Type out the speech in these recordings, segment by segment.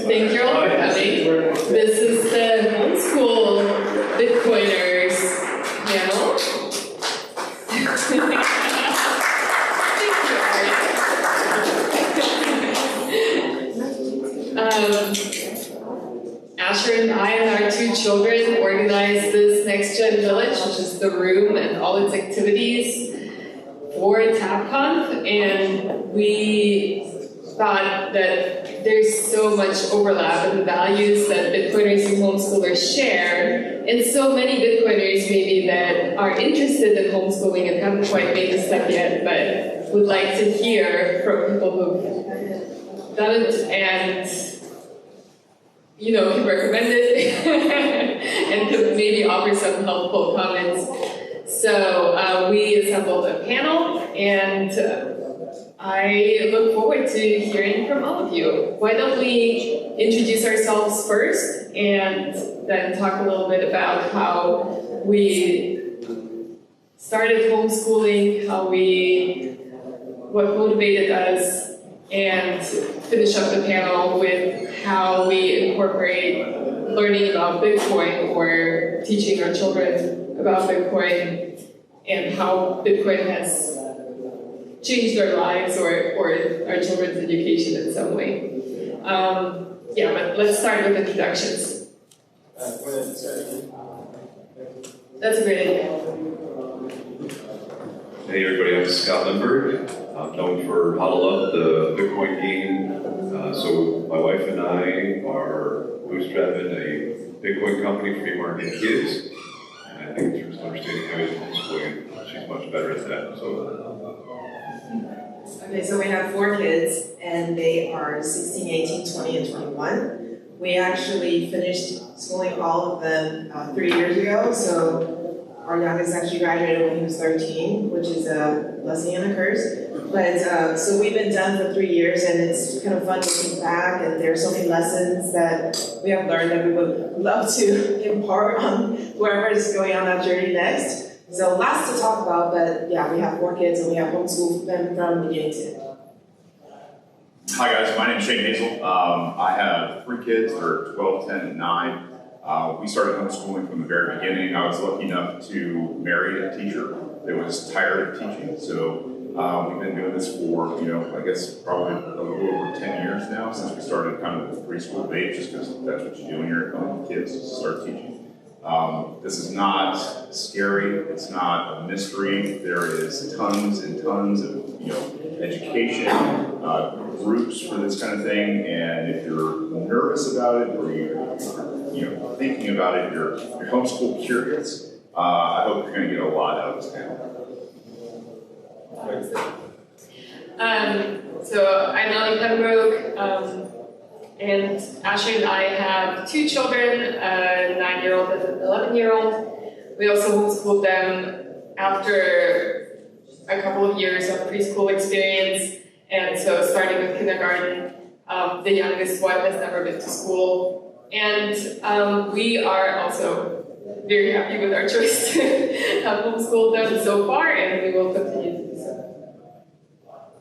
Thank you all for coming. This is the Homeschool Bitcoiners panel. Asher and I and our two children organized this Next Gen Village, which is the room and all its activities for TABconf, and we thought that there's so much overlap in the values that Bitcoiners and homeschoolers share, and so many Bitcoiners maybe that are interested in homeschooling and haven't quite made the step yet, but would like to hear from people who've done it and can recommend it and could maybe offer some helpful comments. So we assembled a panel, and I look forward to hearing from all of you. Why don't we introduce ourselves first, and then talk a little bit about how we started homeschooling, what motivated us, and finish up the panel with how we incorporate learning about Bitcoin or teaching our children about Bitcoin and how Bitcoin has changed our lives or our children's education in some way. But let's start with introductions. That's a great idea. Hey everybody, I'm Scott Lindbergh. I'm known for Huddle Up, the Bitcoin game. So my wife and I are bootstrapping a Bitcoin company for pre-market kids. And I think in terms of understanding how to homeschooling, she's much better at that. Okay, so we have 4 kids, and they are 16, 18, 20, and 21. We actually finished schooling all of them 3 years ago, so our youngest actually graduated when he was 13, which is a blessing and a curse. But so we've been done for 3 years, and it's kind of fun looking back, and there are so many lessons that we have learned that we would love to impart on whoever is going on that journey next. So lots to talk about, but yeah, we have 4 kids, and we have homeschooled them from beginning to end. Hi guys, my name is Shane Hazel. I have 3 kids that are 12, 10, and 9. We started homeschooling from the very beginning. I was lucky enough to marry a teacher that was tired of teaching. So we've been doing this for, I guess probably a little over 10 years now since we started kind of the preschool age, just because that's what you do when you're at home with kids, is start teaching. This is not scary. It's not a mystery. There is tons and tons of, education groups for this kind of thing. And if you're nervous about it, or you're thinking about it, you're homeschool curious, I hope you're going to get a lot out of this panel. So I'm Ellie Pembroke, and Asher and I have 2 children, a 9-year-old and an 11-year-old. We also homeschooled them after a couple of years of preschool experience, and so starting with kindergarten, the youngest one has never been to school, and we are also very happy with our choice to have homeschooled them so far, and we will continue to do so.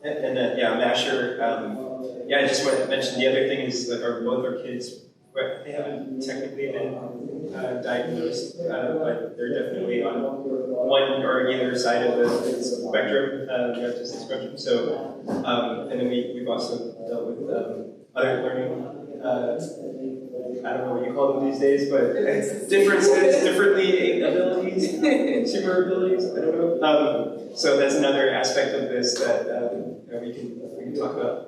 I'm Asher. I just want to mention the other thing is that both our kids, they haven't technically been diagnosed, but they're definitely on one or the other side of the spectrum, the autistic spectrum. So, and then we've also dealt with other learning. I don't know what you call them these days, but differences, differently abilities, super abilities. I don't know. So that's another aspect of this that we can talk about.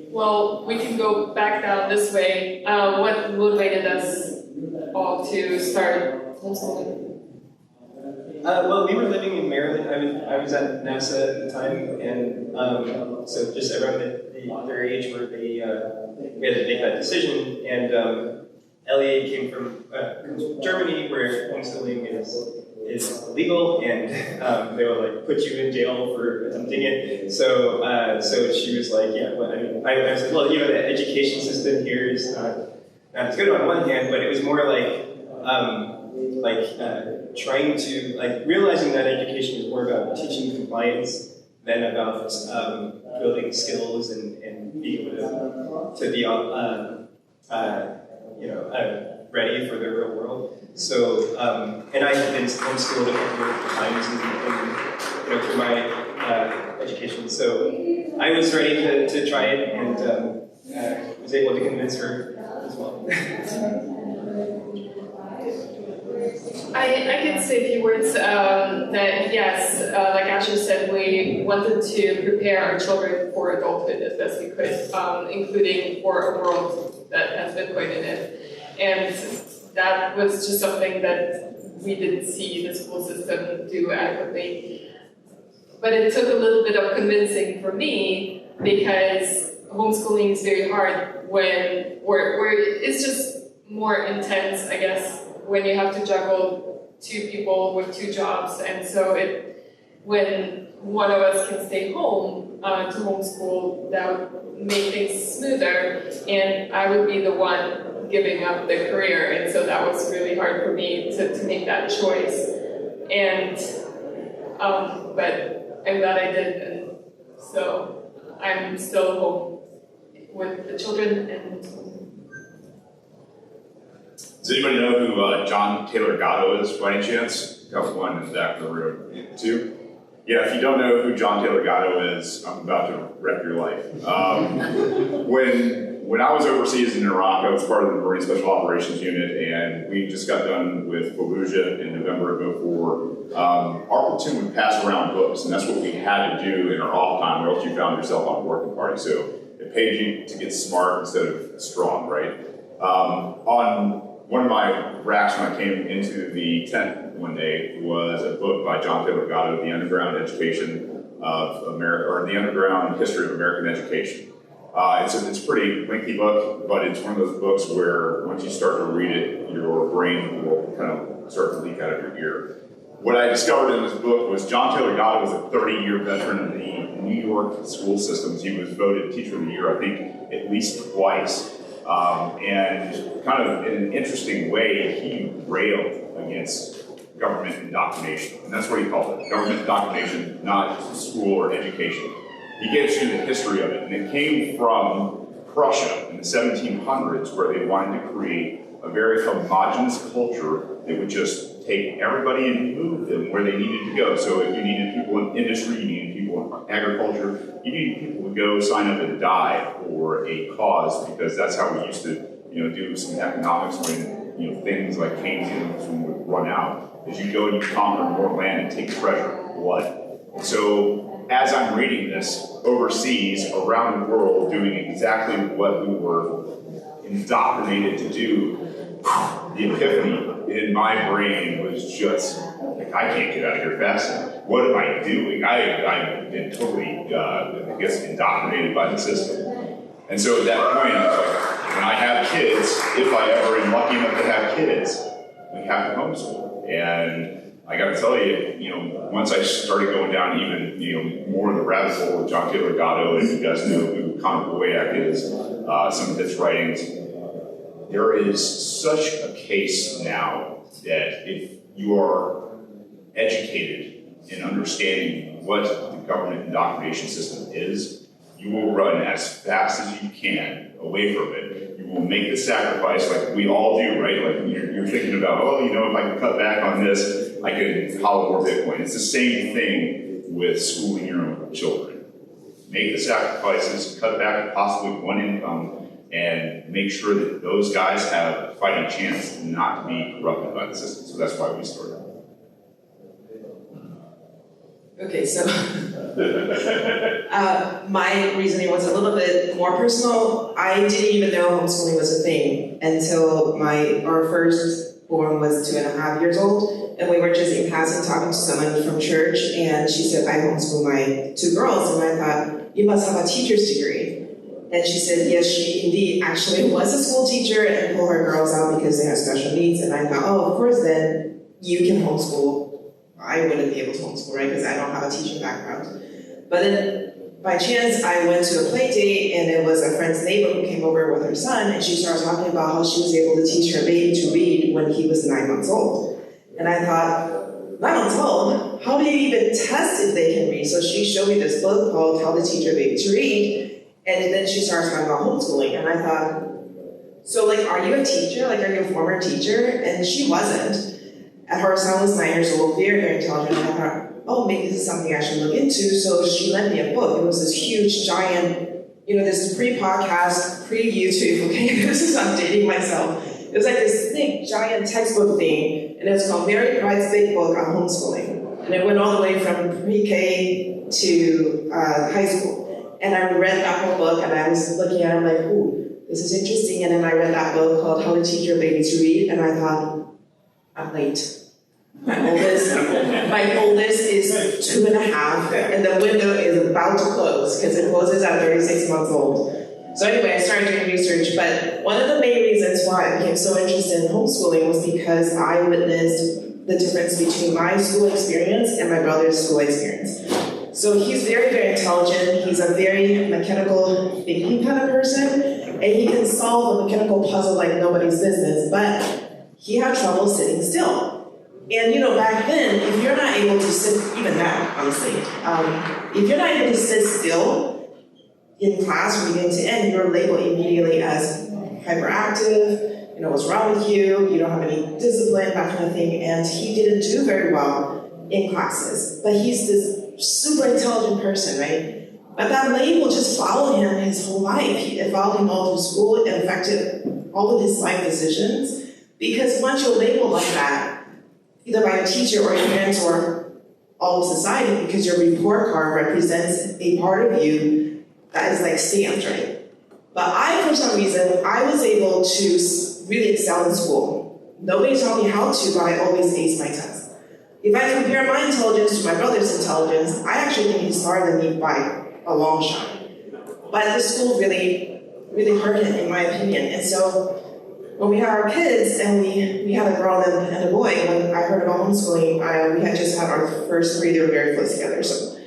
Well, we can go back down this way. What motivated us all to start homeschooling? Well, we were living in Maryland. I was at NASA at the time, and so just around their age where we had to make that decision. And Ellie came from Germany, where homeschooling is legal, and they will like put you in jail for attempting it. So she was like, yeah. Well, I said, well, the education system here is not as good on one hand, but it was more trying to realizing that education is more about teaching compliance than about building skills and being able to be ready for the real world. So, and I've been homeschooled a couple of times through my education. So I was ready to try it, and was able to convince her as well. I can say a few words that yes, like Asher said, we wanted to prepare our children for adulthood as best we could, including for a world that has Bitcoin in it. And that was just something that we didn't see the school system do adequately. But it took a little bit of convincing for me, because homeschooling is very hard when it's just more intense, I guess, when you have to juggle two people with two jobs. And so when one of us can stay home to homeschool, that would make things smoother, and I would be the one giving up the career. And so that was really hard for me to make that choice. And but I'm glad I did, and so I'm still home with the children. And does anybody know who John Taylor Gatto is by any chance? Got one in the back of the room. Two? Yeah, if you don't know who John Taylor Gatto is, I'm about to wreck your life. When I was overseas in Iraq, I was part of the Marine Special Operations Unit, and we just got done with Fallujah in November of 2004. Our platoon would pass around books, and that's what we had to do in our off time, or else you found yourself on a working party. So it paid you to get smart instead of strong, right? On one of my racks when I came into the tent one day was a book by John Taylor Gatto, The Underground Education of America, or The Underground History of American Education. It's a pretty lengthy book, but it's one of those books where once you start to read it, your brain will kind of start to leak out of your ear. What I discovered in this book was John Taylor Gatto was a 30-year veteran of the New York school systems. He was voted Teacher of the Year, I think, at least twice. And kind of in an interesting way, he railed against government indoctrination. And that's what he called it, government indoctrination, not school or education. He gives you the history of it, and it came from Prussia in the 1700s, where they wanted to create a very homogenous culture that would just take everybody and move them where they needed to go. So if you needed people in industry, you needed people in agriculture, you needed people to go sign up and die for a cause, because that's how we used to, do some economics when, things like Keynesianism would run out, is you go and you conquer more land and take treasure, blood. So as I'm reading this, overseas, around the world, doing exactly what we were indoctrinated to do, the epiphany in my brain was just like, I can't get out of here fast enough. What am I doing? I've been totally, indoctrinated by the system. And so at that point, I was like, when I have kids, if I ever am lucky enough to have kids, we have to homeschool. And I got to tell you, once I started going down even, more of the rabbit hole with John Taylor Gatto, and you guys know who Connor Boyack is, some of his writings, there is such a case now that if you are educated in understanding what the government indoctrination system is, you will run as fast as you can away from it. You will make the sacrifice like we all do, right? Like you're thinking about, if I can cut back on this, I can hollow more Bitcoin. It's the same thing with schooling your own children. Make the sacrifices, cut back possibly one income, and make sure that those guys have a fighting chance not to be corrupted by the system. So that's why we started. Okay, so my reasoning was a little bit more personal. I didn't even know homeschooling was a thing until our firstborn was 2.5 years old, and we were just in passing talking to someone from church, and she said, I homeschool my 2 girls, and I thought, you must have a teacher's degree. And she said, yes, she indeed actually was a school teacher and pulled her girls out because they have special needs, and I thought, of course then you can homeschool. I wouldn't be able to homeschool, right, because I don't have a teaching background. But then, by chance, I went to a play date, and it was a friend's neighbor who came over with her son, and she started talking about how she was able to teach her baby to read when he was 9 months old. And I thought, 9 months old? How do you even test if they can read? So she showed me this book called How to Teach Your Baby to Read, And then she started talking about homeschooling, and I thought, so like, are you a teacher? Like, are you a former teacher? And she wasn't. And her son was 9 years old, very, very intelligent, and I thought, oh, maybe this is something I should look into. So she lent me a book. It was this huge, giant, this is pre-podcast, pre-YouTube, okay? I'm dating myself. It was like this thick, giant textbook thing, and it was called Very Pride's Big Book on Homeschooling. And it went all the way from pre-K to high school. And I read that whole book, and I was looking at it, I'm like, ooh, this is interesting. And then I read that book called How to Teach Your Baby to Read, and I thought, I'm late. My oldest is 2.5, and the window is about to close, because it closes at 36 months old. So anyway, I started doing research, but one of the main reasons why I became so interested in homeschooling was because I witnessed the difference between my school experience and my brother's school experience. So he's very, very intelligent, he's a very mechanical thinking kind of person, and he can solve a mechanical puzzle like nobody's business, but he had trouble sitting still. And back then, if you're not able to sit, even now, honestly, if you're not able to sit still in class from beginning to end, you're labeled immediately as hyperactive, what's wrong with you, you don't have any discipline, that kind of thing. And he didn't do very well in classes. But he's this super intelligent person, right? But that label just followed him his whole life. It followed him all through school. It affected all of his life decisions. Because once you're labeled like that, either by a teacher or your parents or all of society, because your report card represents a part of you that is like stamped, right? But for some reason, I was able to really excel in school. Nobody taught me how to, but I always aced my tests. If I compare my intelligence to my brother's intelligence, I actually think he's smarter than me by a long shot. But the school really, really hurt him, in my opinion. And so when we had our kids, and we had a girl and a boy, when I heard about homeschooling, we had just had our first 3, they were very close together. So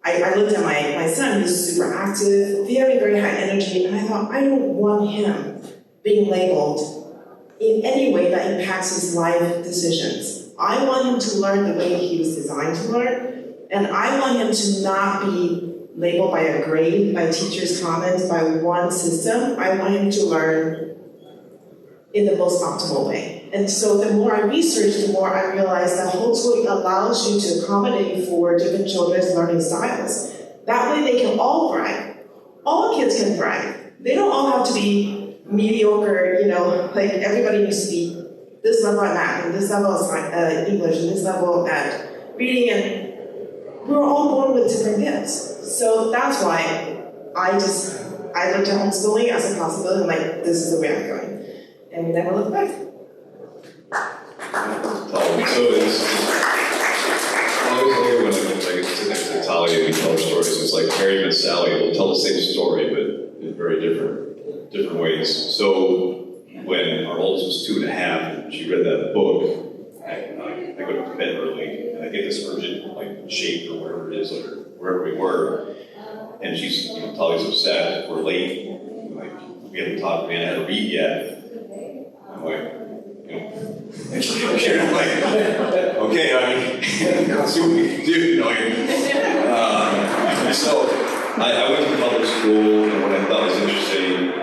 I looked at my son, who's super active, very, very high energy, and I thought, I don't want him being labeled in any way that impacts his life decisions. I want him to learn the way he was designed to learn, and I want him to not be labeled by a grade, by teachers' comments, by one system. I want him to learn in the most optimal way. And so the more I researched, the more I realized that homeschooling allows you to accommodate for different children's learning styles. That way they can all thrive. All kids can thrive. They don't all have to be mediocre, like everybody needs to be this level at math, and this level at English, and this level at reading, and we're all born with different gifts. So that's why I looked at homeschooling as a possibility. I'm like, this is the way I'm going. And we never look back. So it's always like when I sit next to Talia and we tell our stories, it's like Harry met Sally. We'll tell the same story, but in very different ways. So when our oldest was 2.5, and she read that book, I go to bed early, and I get this urgent shake or wherever it is, or wherever we were, and she's Talia's upset. We're late. We haven't taught me how to read yet. I'm like, okay, let's see what we can do, so I went to public school, and what I thought was interesting,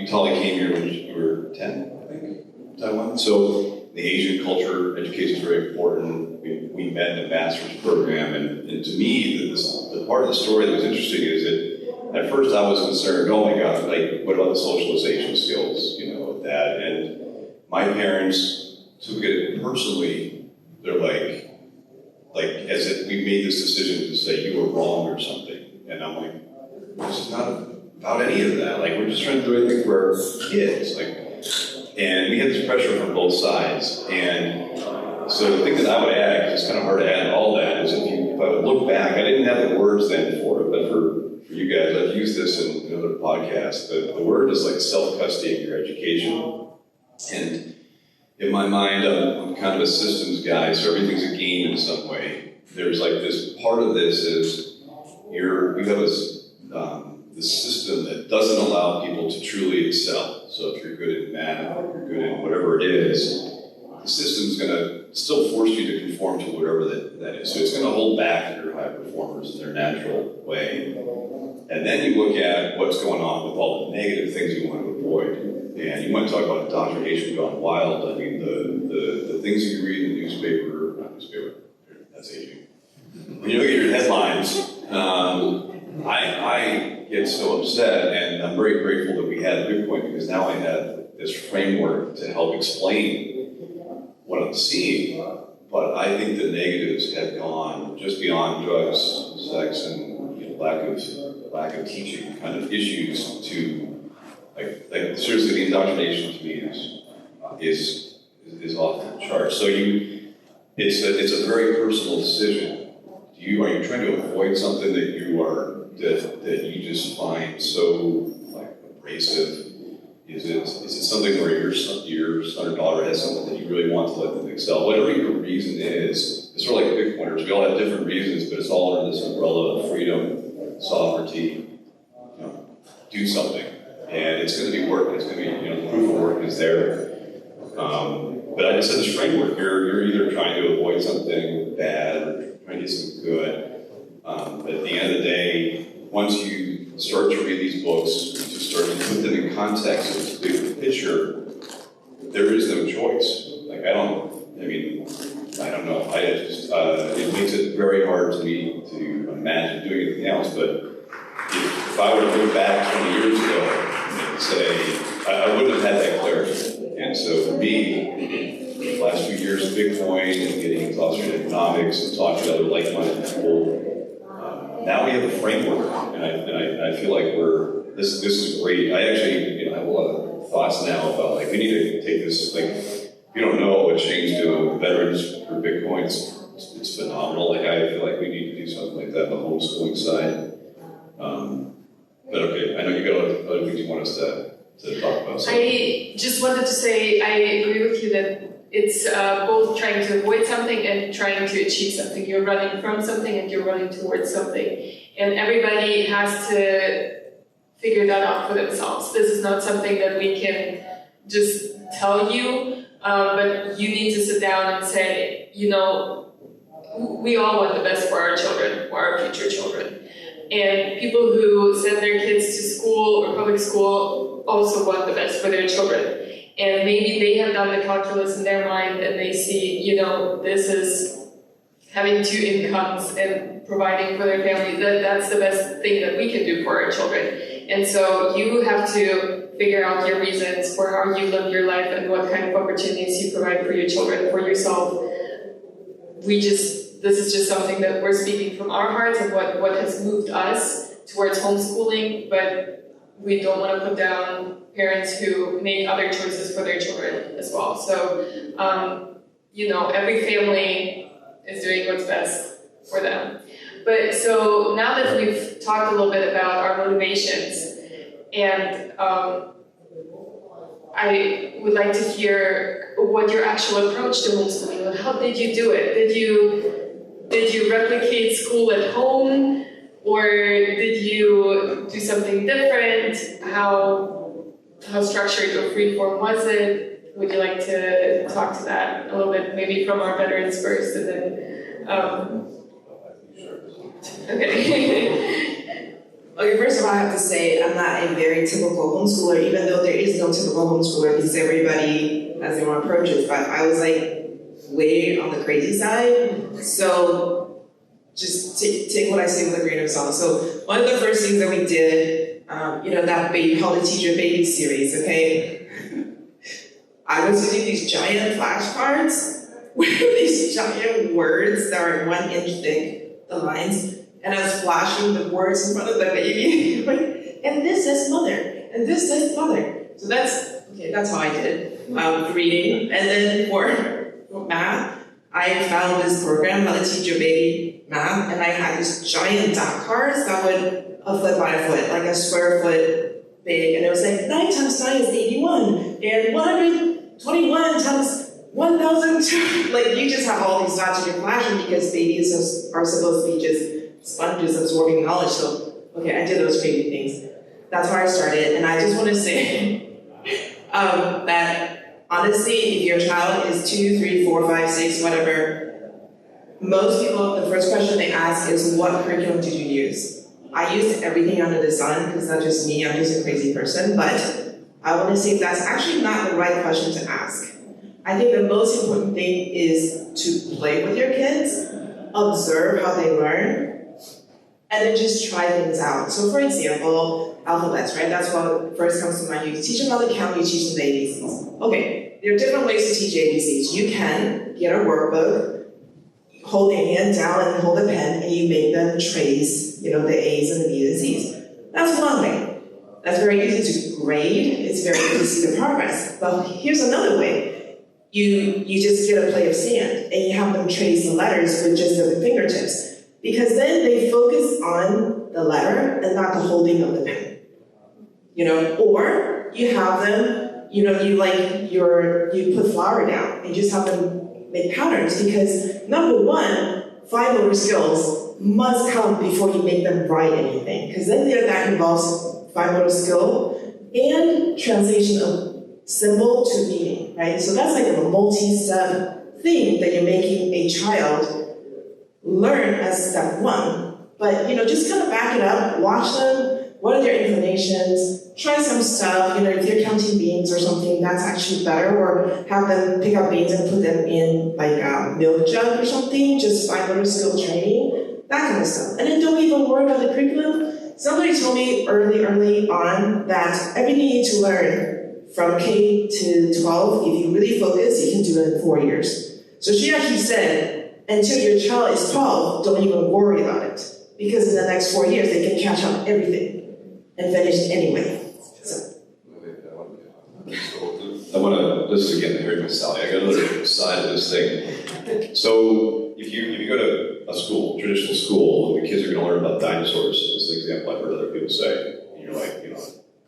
Talia came here when you were 10, I think, Taiwan. So the Asian culture, education is very important. We met in a master's program, and to me, the part of the story that was interesting is that at first I was concerned, oh my God, what about the socialization skills, with that? And my parents took it personally. They're like as if we made this decision to say you were wrong or something. And I'm like, this is not about any of that. We're just trying to do anything for our kids. And we had this pressure from both sides. And so the thing that I would add, because it's kind of hard to add all that, is if I would look back, I didn't have the words then for it, but for you guys, I've used this in another podcast. The word is self-custody in your education. And in my mind, I'm kind of a systems guy, so everything's a game in some way. There's this part of this is you have this system that doesn't allow people to truly excel. So if you're good at math, or you're good at whatever it is, the system's gonna still force you to conform to whatever that is. So it's gonna hold back your high performers in their natural way. And then you look at what's going on with all the negative things you want to avoid. And you want to talk about indoctrination gone wild. I mean, the things you read in the newspaper, not newspaper, that's aging. When you look at your headlines, I get so upset, and I'm very grateful that we had Bitcoin, because now I have this framework to help explain what I'm seeing. But I think the negatives have gone just beyond drugs, sex, and lack of teaching kind of issues to like seriously, the indoctrination to me is off the charts. So it's a very personal decision. Are you trying to avoid something that that you just find so like abrasive? Is it something where your son or daughter has something that you really want to let them excel? Whatever your reason is, it's sort of like Bitcoiners. We all have different reasons, but it's all under this umbrella of freedom, sovereignty. Do something, and it's going to be work. It's going to be, the proof of work is there. But I just said this framework. You're either trying to avoid something bad or trying to get something good. But at the end of the day, once you start to read these books, you just start to put them in context of this bigger picture, there is no choice. I don't know. It makes it very hard to me to imagine doing anything else. But if I were to look back 20 years ago and say, I wouldn't have had that clarity. And so for me, the last few years of Bitcoin and getting exhausted in economics and talking to other like-minded people, now we have a framework, and I feel like this is great. I actually have a lot of thoughts now about we need to take this, if you don't know what Shane's doing with veterans for Bitcoin, it's phenomenal. I feel like we need to do something like that on the homeschooling side. But okay, I know you got other things you want us to talk about. So. I just wanted to say I agree with you that it's both trying to avoid something and trying to achieve something. You're running from something and you're running towards something. And everybody has to figure that out for themselves. This is not something that we can just tell you, but you need to sit down and say, we all want the best for our children, for our future children. And people who send their kids to school or public school also want the best for their children. And maybe they have done the calculus in their mind and they see, this is having 2 incomes and providing for their family. That's the best thing that we can do for our children. And so you have to figure out your reasons for how you live your life and what kind of opportunities you provide for your children, for yourself. This is just something that we're speaking from our hearts and what has moved us towards homeschooling, but we don't want to put down parents who make other choices for their children as well. So, every family is doing what's best for them. But so now that we've talked a little bit about our motivations, and I would like to hear what your actual approach to homeschooling was. How did you do it? Did you replicate school at home, or did you do something different? How structured or freeform was it? Would you like to talk to that a little bit, maybe from our veterans first, and then okay. Okay, first of all, I have to say I'm not a very typical homeschooler, even though there is no typical homeschooler because everybody has their own approaches. But I was way on the crazy side. So just take what I say with a grain of salt. So one of the first things that we did, that baby, How to Teach Your Baby series, okay? I was using these giant flashcards with these giant words that are 1 inch thick, the lines, and I was flashing the words in front of the baby. And this says mother, and this says mother. So that's how I did reading. And then for math, I found this program, How to Teach Your Baby Math, and I had these giant dot cards that would a foot by a foot, like a square foot big, and it was 9 times 9 is 81, and 121 times 1,000, you just have all these dots in your flashing because babies are supposed to be just sponges absorbing knowledge. So, okay, I did those crazy things. That's where I started, and I just want to say that honestly, if your child is 2, 3, 4, 5, 6, whatever, most people, the first question they ask is, what curriculum did you use? I used everything under the sun, because that's just me, I'm just a crazy person, but I want to say that's actually not the right question to ask. I think the most important thing is to play with your kids, observe how they learn, and then just try things out. So for example, alphabets, right? That's what first comes to mind. You teach them how to count, you teach them the ABCs. Okay, there are different ways to teach ABCs. You can get a workbook, hold their hand down and hold a pen, and you make them trace, the A's and the B's and C's. That's one way. That's very easy to grade. It's very easy to see the progress. But here's another way. You just get a plate of sand and you have them trace the letters with just their fingertips. Because then they focus on the letter and not the holding of the pen. Or you have them, you put flour down and just have them make patterns, because number one, fine motor skills must come before you make them write anything, because then that involves fine motor skill and translation of symbol to meaning, right? So that's like a multi-step thing that you're making a child learn as step one. But just kind of back it up, watch them. What are their inclinations? Try some stuff, if they're counting beans or something, that's actually better. Or have them pick up beans and put them in like a milk jug or something, just fine motor skill training, that kind of stuff. And then don't even worry about the curriculum. Somebody told me early on that everything you need to learn from K to 12, if you really focus, you can do it in 4 years. So she actually said, until your child is 12, don't even worry about it. Because in the next 4 years, they can catch up everything and finish anyway. I want to, this is again, hearing with Sally, I got another side of this thing. So if you go to a school, traditional school, and the kids are going to learn about dinosaurs, this is an example I've heard other people say, and you're like,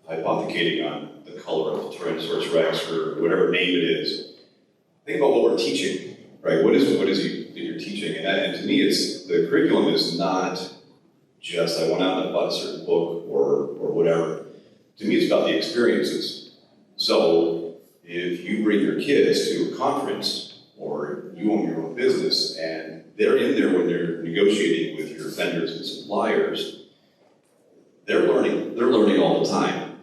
hypothecating on the color of the Tyrannosaurus Rex or whatever name it is. Think about what we're teaching, right? What is it that you're teaching? And to me, it's the curriculum is not just I went out and bought a certain book or whatever. To me, it's about the experiences. So if you bring your kids to a conference or you own your own business and they're in there when you're negotiating with your vendors and suppliers, they're learning all the time.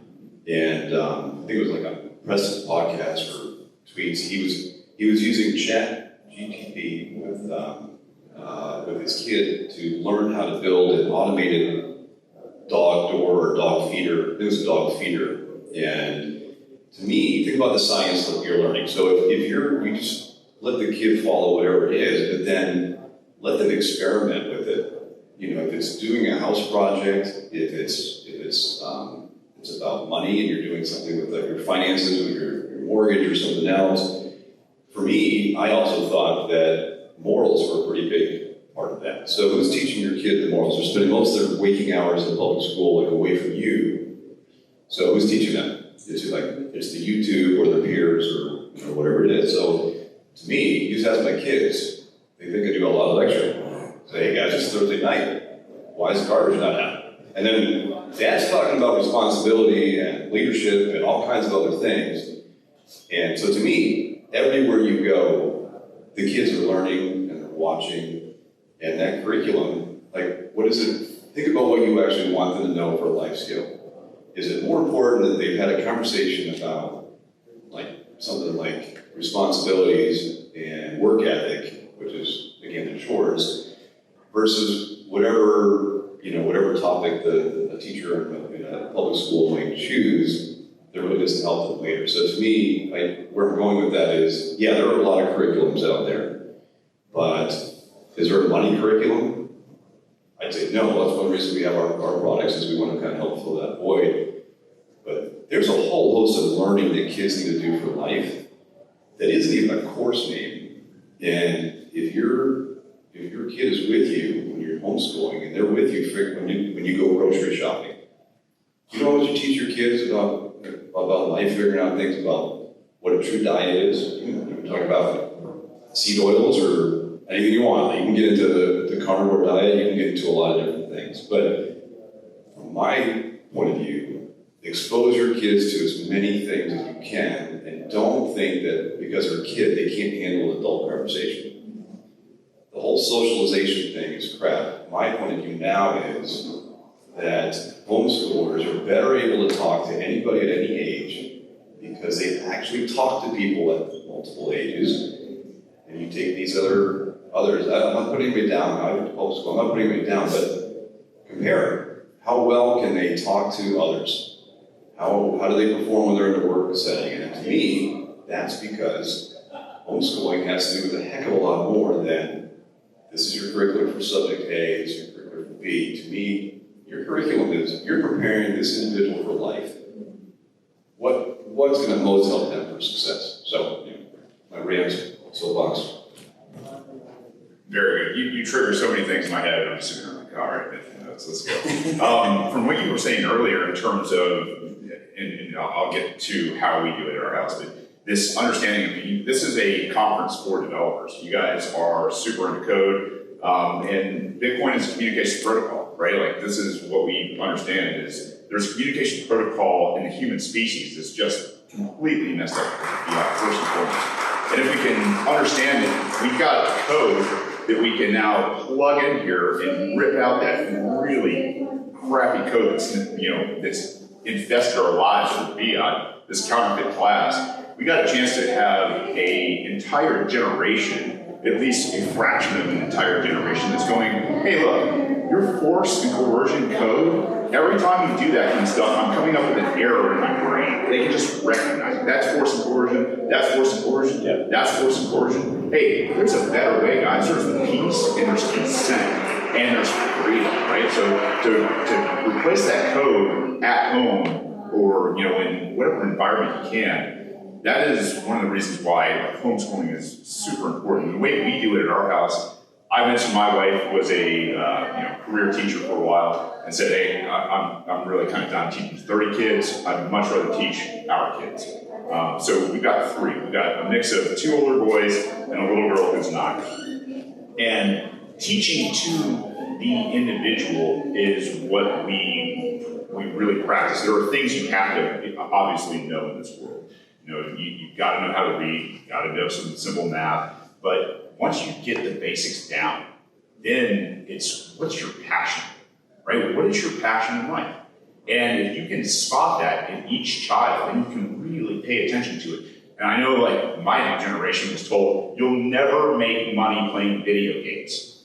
And I think it was like on Preston's podcast or tweets, he was using Chat GPT with his kid to learn how to build an automated dog door or dog feeder. It was a dog feeder. And to me, think about the science that you're learning. So if you just let the kid follow whatever it is, but then let them experiment with it. If it's doing a house project, if it's about money and you're doing something with your finances, with your mortgage or something else. For me, I also thought that morals were a pretty big part of that. So who's teaching your kid the morals? They're spending most of their waking hours in public school away from you. So who's teaching them? It's the YouTube or their peers or whatever it is. So to me, you just ask my kids, they think I do a lot of lecturing. Say, hey guys, it's Thursday night. Why is the garbage not out? And then Dad's talking about responsibility and leadership and all kinds of other things. And so to me, everywhere you go, the kids are learning and they're watching. And that curriculum, what is it? Think about what you actually want them to know for a life skill. Is it more important that they've had a conversation about something like responsibilities and work ethic, which is, again, the chores, versus whatever topic the teacher in a public school might choose, that really doesn't help them later. So to me, where I'm going with that is, yeah, there are a lot of curriculums out there, but is there a money curriculum? I'd say no. That's one reason we have our products, is we want to kind of help fill that void. But there's a whole host of learning that kids need to do for life that isn't even a course name. And if your kid is with you when you're homeschooling, and they're with you when you go grocery shopping, you know what you teach your kids about life, figuring out things about what a true diet is. You can talk about seed oils or anything you want. You can get into the carnivore diet, you can get into a lot of different things. But from my point of view, the expose your kids to as many things as you can, and don't think that because they're a kid, they can't handle adult conversation. The whole socialization thing is crap. My point of view now is that homeschoolers are better able to talk to anybody at any age because they've actually talked to people at multiple ages. And you take these others, I'm not putting anybody down, I went to public school, I'm not putting anybody down, but compare how well can they talk to others? How do they perform when they're in a work setting? And to me, that's because homeschooling has to do with a heck of a lot more than this is your curriculum for subject A, this is your curriculum for B. To me, your curriculum is you're preparing this individual for life. What's going to most help them for success? So, my rant, soapbox. Very good. You trigger so many things in my head. I'm just sitting there like, all right, let's go. From what you were saying earlier in terms of, and I'll get to how we do it at our house, but this understanding of this is a conference for developers. You guys are super into code, and Bitcoin is a communication protocol, right? Like this is what we understand is there's a communication protocol in the human species that's just completely messed up, first and foremost. And if we can understand it, we've got code that we can now plug in here and rip out that really crappy code that's, that's infested our lives with fiat, this counterfeit class. We got a chance to have an entire generation, at least a fraction of an entire generation that's going, hey look, your force and coercion code, every time you do that kind of stuff, I'm coming up with an error in my brain. They can just recognize it. That's force and coercion, that's force and coercion, yeah, that's force and coercion. Hey, there's a better way, guys. There's peace and there's consent and there's freedom, right? So to replace that code at home or in whatever environment you can, that is one of the reasons why homeschooling is super important. The way we do it at our house, I mentioned my wife was a career teacher for a while and said, hey, I'm really kind of done teaching 30 kids. I'd much rather teach our kids. So we've got 3. We've got a mix of 2 older boys and a little girl who's 9. And teaching to the individual is what we really practice. There are things you have to obviously know in this world. You've got to know how to read, you've got to know some simple math, but once you get the basics down, then it's what's your passion, right? What is your passion in life? And if you can spot that in each child, then you can really pay attention to it. And I know, like, my generation was told, you'll never make money playing video games.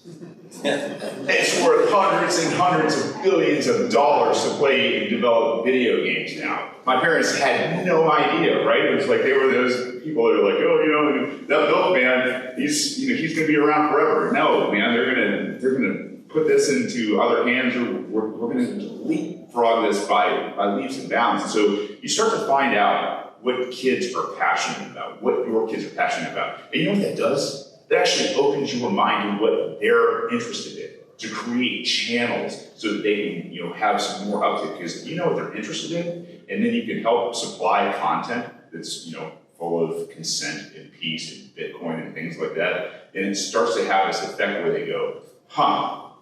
It's worth hundreds and hundreds of billions of dollars to play and develop video games now. My parents had no idea, right? It was like they were those people that are like, oh, that Bill man, he's going to be around forever. No, man, they're gonna put this into other hands, or we're going to leapfrog this by leaps and bounds. And so you start to find out what kids are passionate about, what your kids are passionate about, and you know what that does? That actually opens your mind to what they're interested in, to create channels so that they can, have some more uptake, because you know what they're interested in, and then you can help supply content that's, full of consent and peace and Bitcoin and things like that, and it starts to have this effect where they go,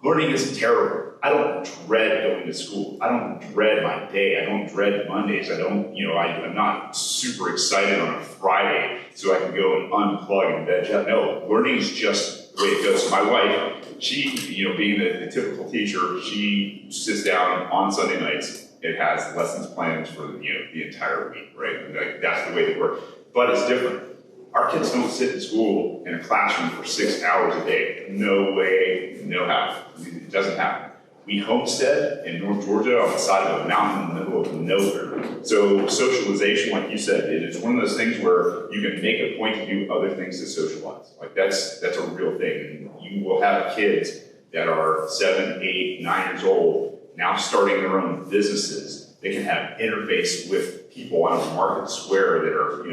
learning isn't terrible. I don't dread going to school. I don't dread my day. I don't dread Mondays. I don't, I'm not super excited on a Friday so I can go and unplug and veg out. No, learning is just the way it goes. So my wife, she, being the typical teacher, she sits down on Sunday nights and has lessons planned for, the entire week, right? And that's the way they work. But it's different. Our kids don't sit in school in a classroom for 6 hours a day. No way, no how. It doesn't happen. We homestead in North Georgia on the side of a mountain in the middle of nowhere. So socialization, like you said, it is one of those things where you can make a point to do other things to socialize. Like that's a real thing. And you will have kids that are 7, 8, 9 years old now starting their own businesses. They can have interface with people on a market square that are,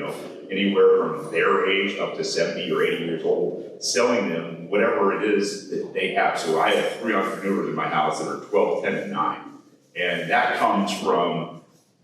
anywhere from their age up to 70 or 80 years old, selling them whatever it is that they have. So I have 3 entrepreneurs in my house that are 12, 10, and 9. And that comes from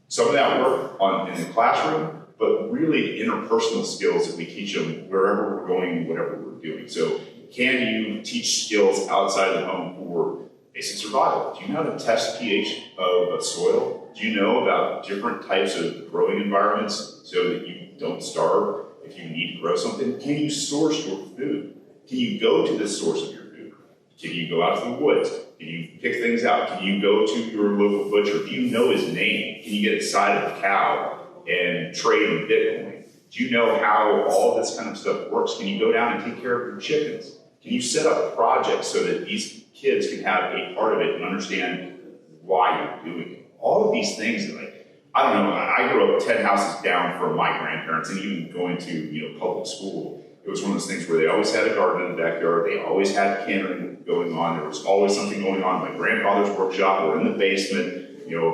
some of that work in the classroom, but really interpersonal skills that we teach them wherever we're going, whatever we're doing. So can you teach skills outside the home for basic survival. Do you know how to test pH of soil? Do you know about different types of growing environments so that you don't starve if you need to grow something? Can you source your food? Can you go to the source of your food? Can you go out to the woods? Can you pick things out? Can you go to your local butcher? Do you know his name? Can you get inside of a cow and trade in Bitcoin? Do you know how all of this kind of stuff works? Can you go down and take care of your chickens? Can you set up projects so that these kids can have a part of it and understand why you're doing it? All of these things, like, I don't know, I grew up 10 houses down from my grandparents, and even going to public school, it was one of those things where they always had a garden in the backyard, they always had canning going on, there was always something going on. My grandfather's workshop or in the basement,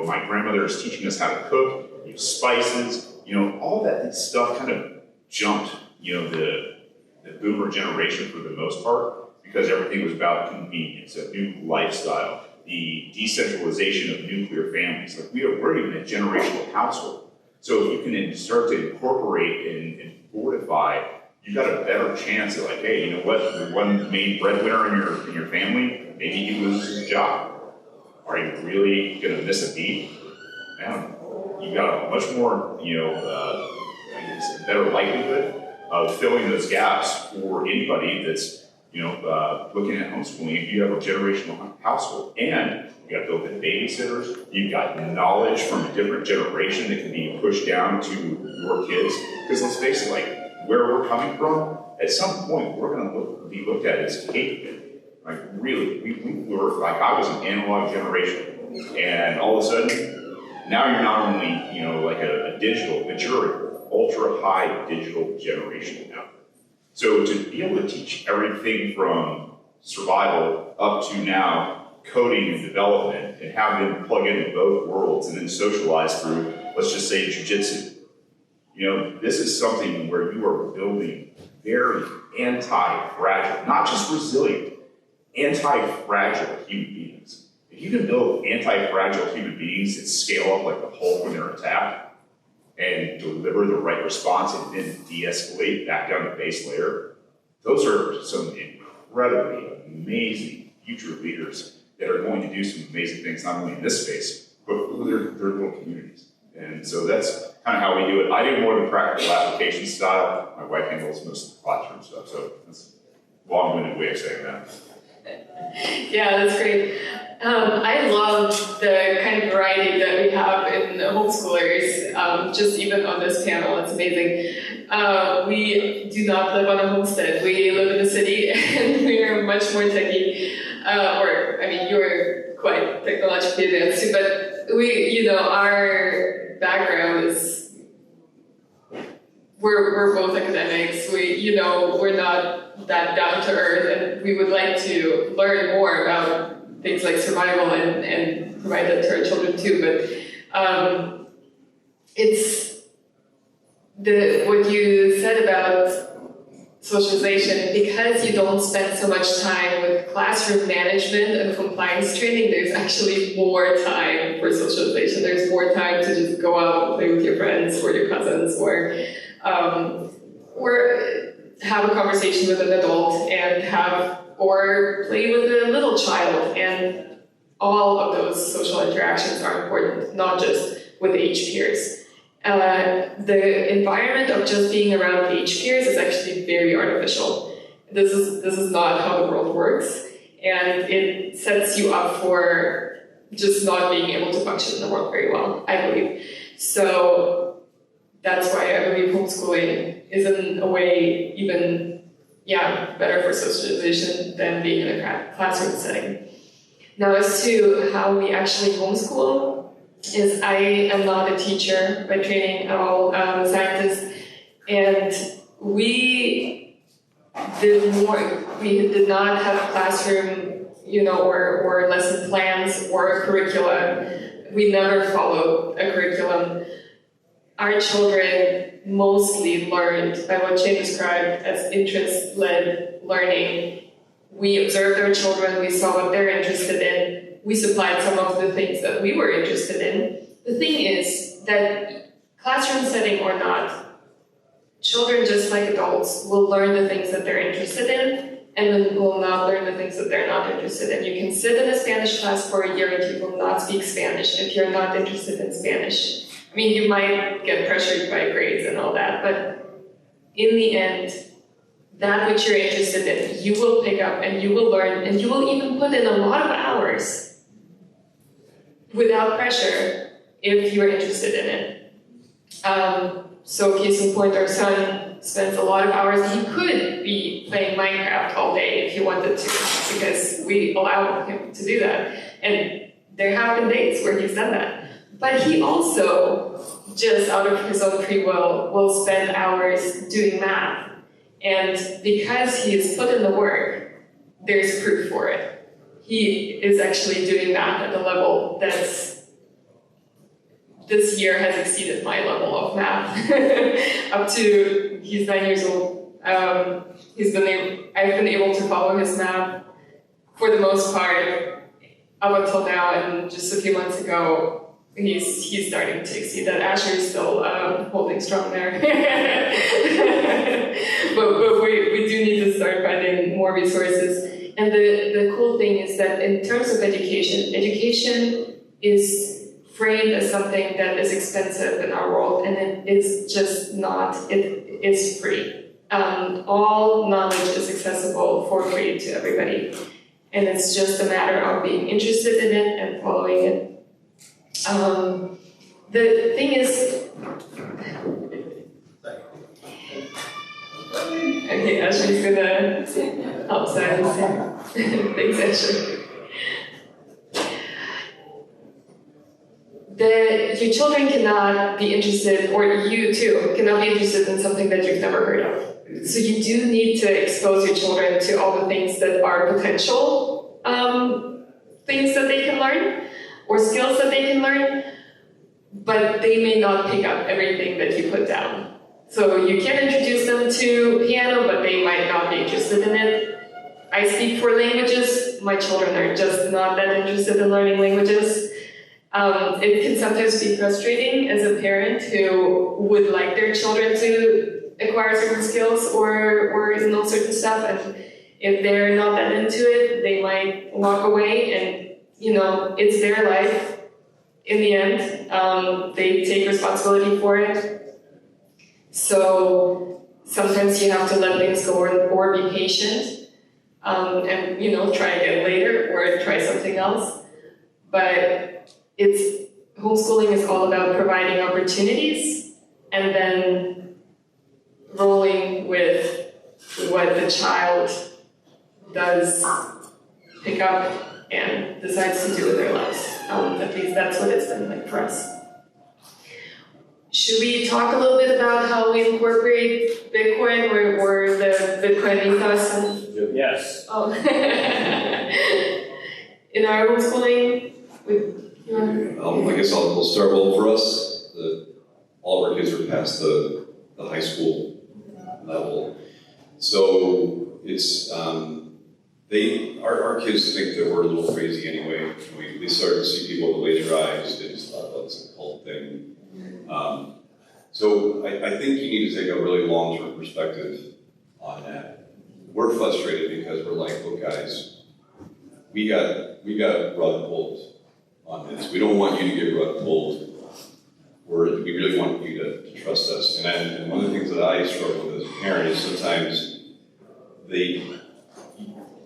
my grandmother is teaching us how to cook, spices, all that stuff kind of jumped, the boomer generation for the most part, because everything was about convenience, a new lifestyle, the decentralization of nuclear families. Like we're even a generational household. So if you can start to incorporate and fortify, you've got a better chance of like, hey, you know what? The one main breadwinner in your family, maybe he loses his job. Are you really going to miss a beat? Man, you've got a much more, I guess, a better likelihood of filling those gaps for anybody that's, looking at homeschooling. If you have a generational household and you got built-in babysitters, you've got knowledge from a different generation that can be pushed down to your kids. Because let's face it, like where we're coming from, at some point we're going to be looked at as cavemen. Like really, we were like, I was an analog generation, and all of a sudden, now you're not only, like a digital, but you're an ultra high digital generation now. So to be able to teach everything from survival up to now coding and development and have them plug into both worlds and then socialize through, let's just say, jiu-jitsu. This is something where you are building very anti-fragile, not just resilient, anti-fragile human beings. If you can build anti-fragile human beings that scale up like the Hulk when they're attacked and deliver the right response and then de-escalate back down to base layer, those are some incredibly amazing future leaders that are going to do some amazing things, not only in this space, but for their little communities. And so that's kind of how we do it. I do more than practical application style. My wife handles most of the classroom stuff, so that's a long-winded way of saying that. Yeah, that's great. I love the kind of variety that we have in homeschoolers, just even on this panel, it's amazing. We do not live on a homestead. We live in the city and we are much more techie, you're quite technologically advanced too, but we, our background is, we're both academics. We're not that down to earth, and we would like to learn more about things like survival and provide that to our children too. But it's what you said about socialization, because you don't spend so much time with classroom management and compliance training, there's actually more time for socialization. There's more time to just go out and play with your friends or your cousins or have a conversation with an adult or play with a little child. And all of those social interactions are important, not just with age peers. The environment of just being around age peers is actually very artificial. This is not how the world works, and it sets you up for just not being able to function in the world very well, I believe. So that's why I believe homeschooling is in a way even better for socialization than being in a classroom setting. Now, as to how we actually homeschool, is I am not a teacher by training at all. I'm a scientist, and we did not have classroom, or lesson plans or a curricula. We never followed a curriculum. Our children mostly learned by what Shane described as interest-led learning. We observed our children, we saw what they're interested in, we supplied some of the things that we were interested in. The thing is that classroom setting or not, children, just like adults, will learn the things that they're interested in, and then will not learn the things that they're not interested in. You can sit in a Spanish class for a year and you will not speak Spanish if you're not interested in Spanish. I mean, you might get pressured by grades and all that, but in the end, that which you're interested in, you will pick up and you will learn, and you will even put in a lot of hours without pressure if you're interested in it. So case in point, our son spends a lot of hours. He could be playing Minecraft all day if he wanted to, because we allow him to do that. And there have been days where he's done that. But he also, just out of his own free will spend hours doing math. And because he has put in the work, there's proof for it. He is actually doing math at a level that's this year has exceeded my level of math. Up to, he's 9 years old. I've been able to follow his math for the most part up until now, and just a few months ago, he's starting to exceed that. Asher is still holding strong there. but we do need to start finding more resources. And the cool thing is that in terms of education is framed as something that is expensive in our world, and it is just not. It is free. All knowledge is accessible for free to everybody, and it's just a matter of being interested in it and following it. The thing is, okay, Ashley's gonna help silence him. Thanks, Ashley. Your children cannot be interested, or you too, cannot be interested in something that you've never heard of. So you do need to expose your children to all the things that are potential things that they can learn, or skills that they can learn, but they may not pick up everything that you put down. So you can introduce them to piano, but they might not be interested in it. I speak 4 languages. My children are just not that interested in learning languages. It can sometimes be frustrating as a parent who would like their children to acquire certain skills or know certain stuff, and if they're not that into it, they might walk away, and it's their life in the end. They take responsibility for it. So sometimes you have to let things go or be patient, and try again later or try something else. But homeschooling is all about providing opportunities and then rolling with what the child does pick up and decides to do with their lives. At least that's what it's been like for us. Should we talk a little bit about how we incorporate Bitcoin or the Bitcoin ethos? Yes. In our homeschooling? I guess we'll start. Well, for us, all of our kids are past the high school level, so it's our kids think that we're a little crazy anyway. We started to see people with laser eyes. They just thought that's a cult thing. So I think you need to take a really long-term perspective on that. We're frustrated because we're like, look, guys, we got rug pulled on this. We don't want you to get rug pulled. We really want you to trust us. And one of the things that I struggle with as a parent is sometimes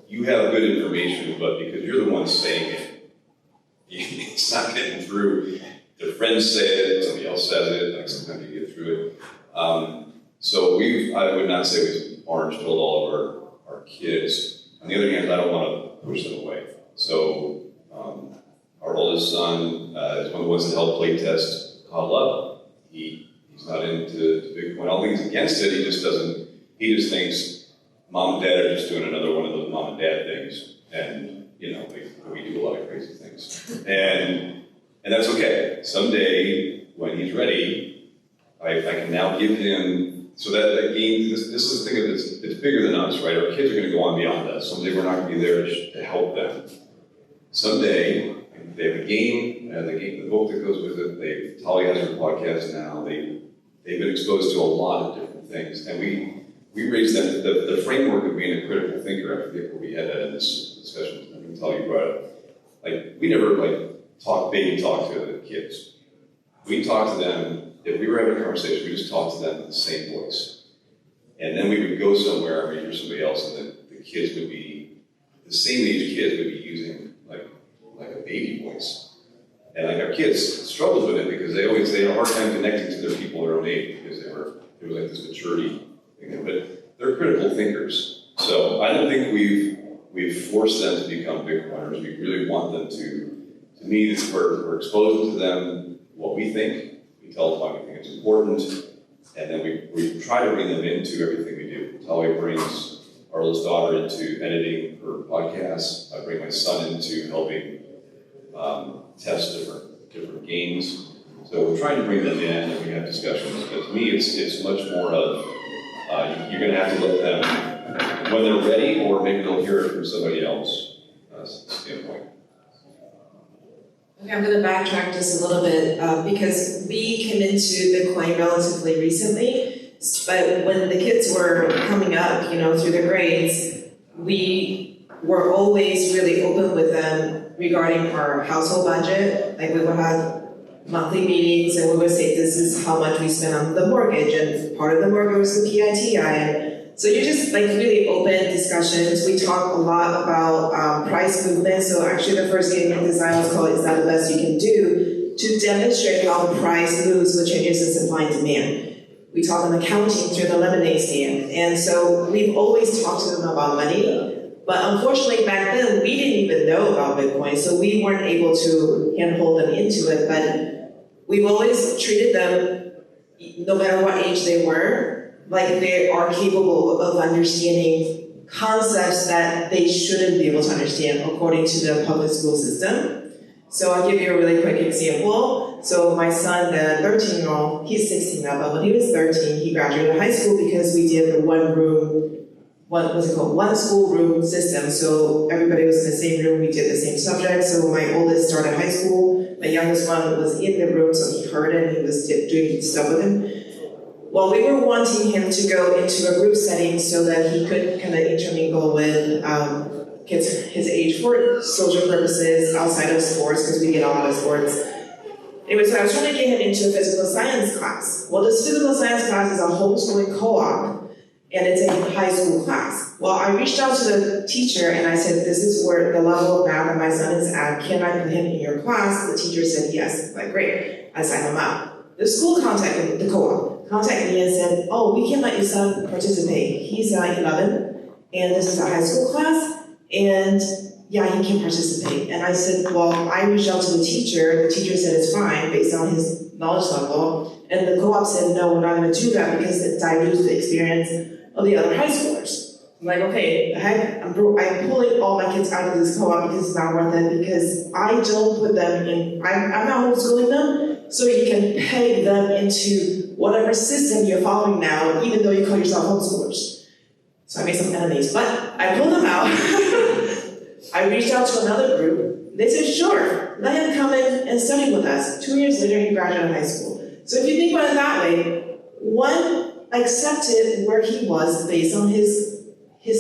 you have good information, but because you're the one saying it, it's not getting through. Their friends say it, somebody else says it, like sometimes you get through it. So I would not say we've orange-pilled all of our kids. On the other hand, I don't want to push them away. So our oldest son is one of the ones that helped play test Huddle Up. He's not into Bitcoin. I don't think he's against it. He just thinks mom and dad are just doing another one of those mom and dad things. And, we do a lot of crazy things. And that's okay. Someday, when he's ready, I can now give him, so that game, this is the thing of it's bigger than us, right? Our kids are going to go on beyond us. Someday we're not going to be there to help them. Someday, they have a game, and the book that goes with it. Tali has her podcast now. They've been exposed to a lot of different things, and we raised them, the framework of being a critical thinker, I forget what we had that in this discussion, I can tell you about it. Like, we never baby talk to the kids. We talk to them, if we were having a conversation, we just talk to them in the same voice. And then we would go somewhere and we'd hear somebody else, and the kids would be, the same age kids would be using like a baby voice. And like our kids struggled with it because they had a hard time connecting to their people their own age because there was like this maturity thing. But they're critical thinkers. So I don't think we've forced them to become Bitcoiners. We really want them to me, we're exposing to them what we think. We tell them why we think it's important. And then we try to bring them into everything we do. Talia brings our oldest daughter into editing her podcasts. I bring my son into helping test different games. So we're trying to bring them in and we have discussions. But to me, it's much more of you're going to have to let them, when they're ready, or maybe they'll hear it from somebody else standpoint. Okay, I'm going to backtrack just a little bit because we came into Bitcoin relatively recently, but when the kids were coming up, through their grades, we were always really open with them regarding our household budget. Like we would have monthly meetings and we would say this is how much we spend on the mortgage, and part of the mortgage was the PITI. And so you're just really open discussions. We talk a lot about price movement. So actually the first game in design was called Is That the Best You Can Do? To demonstrate how price moves with changes in supply and demand. We talk on accounting through the lemonade stand. And so we've always talked to them about money. But unfortunately back then we didn't even know about Bitcoin. So we weren't able to handhold them into it. But we've always treated them, no matter what age they were, like they are capable of understanding concepts that they shouldn't be able to understand according to the public school system. So I'll give you a really quick example. So my son, the 13-year-old, he's 16 now, but when he was 13, he graduated high school because we did the one school room system. So everybody was in the same room, we did the same subject. So my oldest started high school, my youngest one was in the room, so he heard it and he was doing stuff with him. Well, we were wanting him to go into a group setting so that he could kind of intermingle with kids his age for social purposes outside of sports, because we get a lot of sports. Anyway, so I was trying to get him into a physical science class. Well, this physical science class is a homeschooling co-op, and it's a high school class. Well, I reached out to the teacher and I said, this is where the level of math that my son is at. Can I put him in your class? The teacher said yes. Like, great. I signed him up. The school contacted the co-op. Contacted me and said, oh, we can let your son participate. He's 11, and this is a high school class, and yeah, he can participate. And I said, well, I reached out to the teacher said it's fine based on his knowledge level, and the co-op said, no, we're not going to do that because it dilutes the experience of the other high schoolers. I'm like, okay, the heck, I'm pulling all my kids out of this co-op because it's not worth it, because I don't put them in, I'm not homeschooling them, so you can peg them into whatever system you're following now, even though you call yourself homeschoolers. So I made some enemies, but I pulled them out. I reached out to another group. They said, sure, let him come in and study with us. 2 years later, he graduated high school. So if you think about it that way, one accepted where he was based on his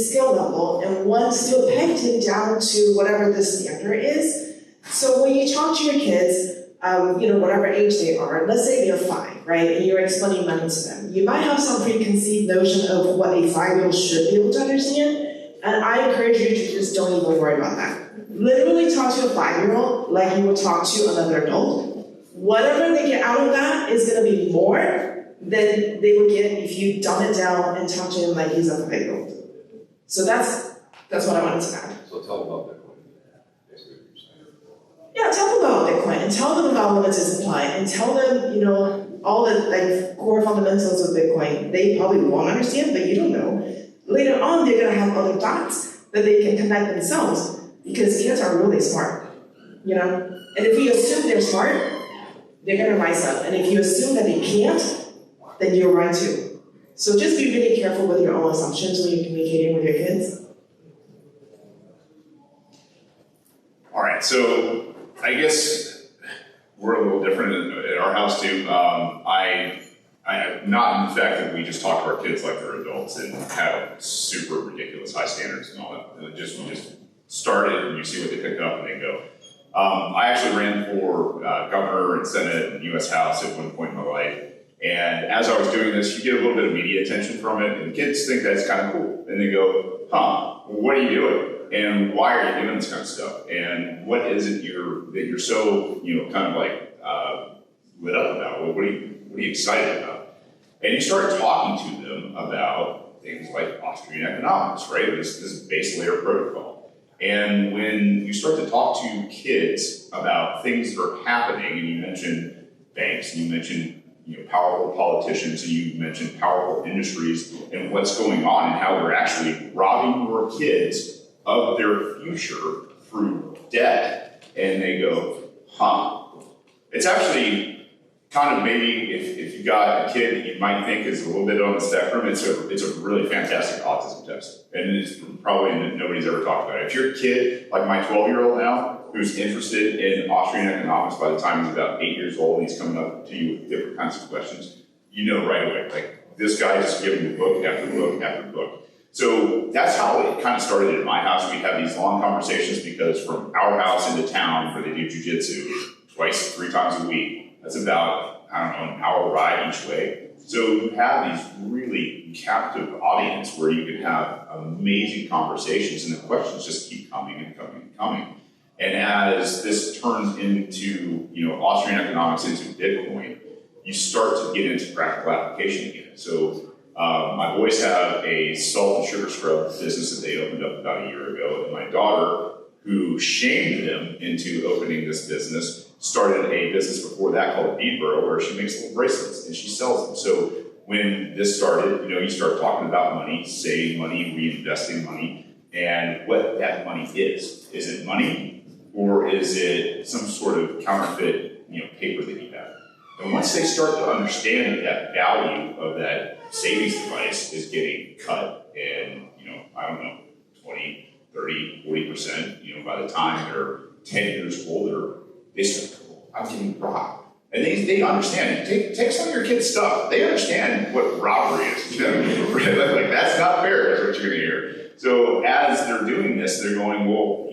skill level, and one still pegged him down to whatever the standard is. So when you talk to your kids, whatever age they are, let's say they're 5, right, and you're explaining money to them. You might have some preconceived notion of what a 5-year-old should be able to understand, and I encourage you to just don't even worry about that. Literally talk to a 5-year-old like you would talk to another adult. Whatever they get out of that is going to be more than they would get if you dumb it down and talk to him like he's a 5-year-old. So that's what I wanted to add. So tell them about Bitcoin. Basically what you're saying. Yeah, tell them about Bitcoin and tell them about limited supply and tell them, all the core fundamentals of Bitcoin. They probably won't understand, but you don't know. Later on, they're going to have other dots that they can connect themselves, because kids are really smart, And if you assume they're smart, they're going to rise up. And if you assume that they can't, then you're right too. So just be really careful with your own assumptions when you're communicating with your kids. All right, so I guess we're a little different at our house too. I I have not in the fact that we just talk to our kids like they're adults and have super ridiculous high standards and all that. We just started and you see what they pick up and they go. I actually ran for governor and senate and U.S. House at one point in my life. And as I was doing this, you get a little bit of media attention from it, and kids think that's kind of cool. And they go, huh, well, what are you doing? And why are you doing this kind of stuff? And what is it that you're so, kind of like lit up about? What are you excited about? And you start talking to them about things like Austrian economics, right? This base layer protocol. And when you start to talk to kids about things that are happening, and you mentioned banks, and you mentioned powerful politicians, and you mentioned powerful industries and what's going on and how they're actually robbing your kids of their future through debt, and they go, huh. It's actually kind of maybe if you got a kid that you might think is a little bit on the spectrum, it's a really fantastic autism test. And it's probably nobody's ever talked about it. If you're a kid, like my 12-year-old now, who's interested in Austrian economics by the time he's about 8 years old, and he's coming up to you with different kinds of questions, you know right away, like this guy just giving you book after book after book. So that's how it kind of started at my house. We'd have these long conversations because from our house into town, where they do jujitsu twice, 3 times a week, that's about, an hour ride each way. So you have these really captive audience where you can have amazing conversations, and the questions just keep coming and coming and coming. And as this turns into, Austrian economics into Bitcoin, you start to get into practical application again. So my boys have a salt and sugar scrub business that they opened up about a year ago, and my daughter, who shamed them into opening this business, started a business before that called Bead Burrow, where she makes little bracelets and she sells them. So when this started, you start talking about money, saving money, reinvesting money, and what that money is. Is it money, or is it some sort of counterfeit, paper that you have? And once they start to understand that value of that savings device is getting cut, and 20, 30, 40%, by the time they're 10 years older, they start to go, I'm getting robbed. And they understand it. Take some of your kids' stuff. They understand what robbery is. Like, that's not fair, is what you're gonna hear. So as they're doing this, they're going, well,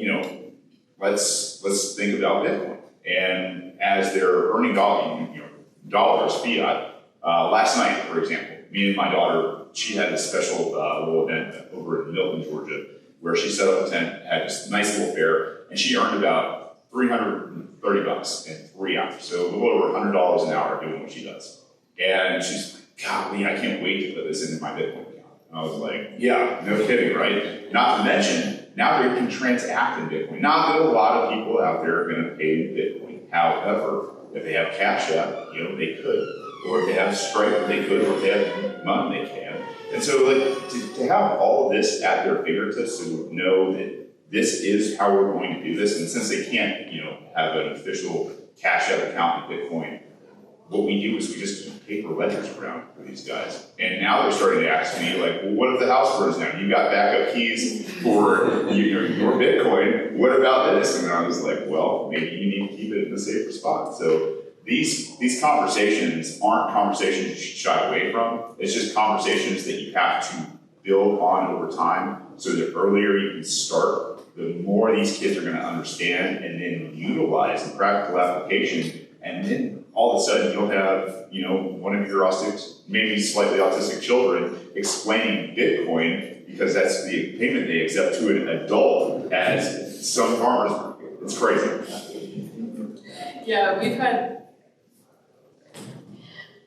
let's think about Bitcoin. And as they're earning dollars, fiat, last night, for example, me and my daughter, she had a special little event over in Milton, Georgia, where she set up a tent, had this nice little fair, and she earned about $330 in 3 hours. So a little over $100 an hour doing what she does. And she's like, golly, I can't wait to put this into my Bitcoin account. And I was like, yeah, no kidding, right? Not to mention, now they can transact in Bitcoin. Not that a lot of people out there are going to pay in Bitcoin. However, if they have Cash App, they could. Or if they have Stripe, they could. Or if they have money, they can. And so, to have all of this at their fingertips, to know that this is how we're going to do this, and since they can't, have an official Cash App account in Bitcoin, what we do is we just keep paper ledgers around for these guys. And now they're starting to ask me, like, well, what if the house burns down? You got backup keys for your Bitcoin. What about this? And I was like, well, maybe you need to keep it in a safer spot. So these conversations aren't conversations you should shy away from. It's just conversations that you have to build on over time. So the earlier you can start, the more these kids are going to understand and then utilize in practical application. And then all of a sudden you'll have, one of your maybe slightly autistic children explaining Bitcoin, because that's the payment they accept to an adult as some farmers market. It's crazy. Yeah,